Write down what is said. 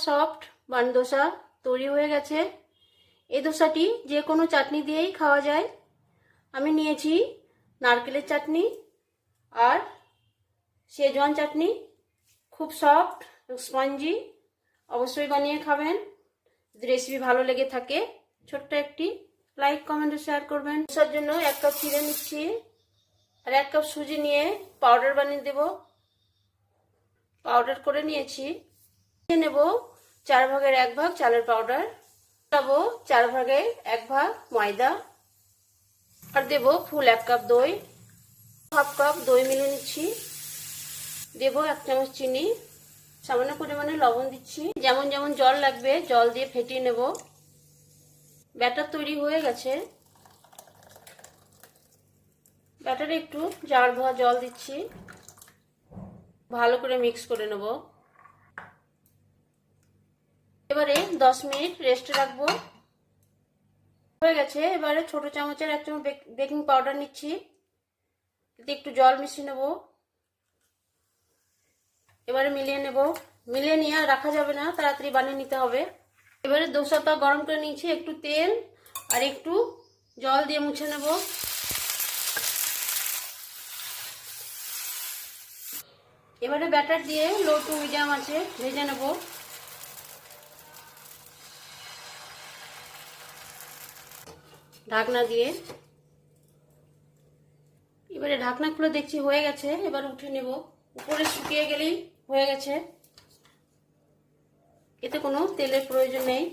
Soft বান দোসা তৈরি হয়ে গেছে। এই দোসাটি যে কোনো চাটনি দিয়েই খাওয়া যায়। আমি নিয়েছি নারকেলের চাটনি আর শেজওয়ান চাটনি। খুব সফট স্পঞ্জি। অবশ্যই বানিয়ে খাবেন। যদি রেসিপি ভালো লেগে থাকে ছোট্ট একটি লাইক কমেন্ট শেয়ার করবেন। দোসার জন্য 1 কাপ চিড়ে নিচ্ছি আর 1 কাপ সুজি নিয়ে পাউডার বানিয়ে দেব। পাউডার করে নিয়েছি। নেব 4 ভাগের 1 ভাগ চালের পাউডার, দেব 4 ভাগের 1 ভাগ ময়দা আর দেব ফুল 1 কাপ দই। হাফ কাপ দই মিলে নিচ্ছি। দেব 1 চামচ চিনি, সামান্য পরিমাণে লবণ দিচ্ছি। যেমন যেমন জল লাগবে জল দিয়ে ফেটিয়ে নেব। ব্যাটার তৈরি হয়ে গেছে। ব্যাটারে একটু জার ধোয়া জল দিচ্ছি, ভালো করে মিক্স করে নেব। এবারে 10 মিনিট রেস্টে রাখবো। হয়ে গেছে। এবারে ছোট চামচের 1 চামচ বেকিং পাউডার নিচ্ছি, এতে একটু জল মিশিয়ে নেব। এবারে মিলিয়ে নেব। মিলিয়ে নিয়ে আর রাখা যাবে না, তাড়াতাড়ি বানিয়ে নিতে হবে। এবারে দোসাটা গরম করে নিয়েছি, একটু তেল আর একটু জল দিয়ে মুছে নেব। এবারে ব্যাটার দিয়ে লো টু মিডিয়াম আছে ভেজে নেব। ঢাকনা দিয়ে এবারে ঢাকনা খুলে দেখছি হয়ে গেছে। এবার উঠে নেব। উপরে শুকিয়ে গেলেই হয়ে গেছে, এতে কোনো তেলের প্রয়োজন নেই।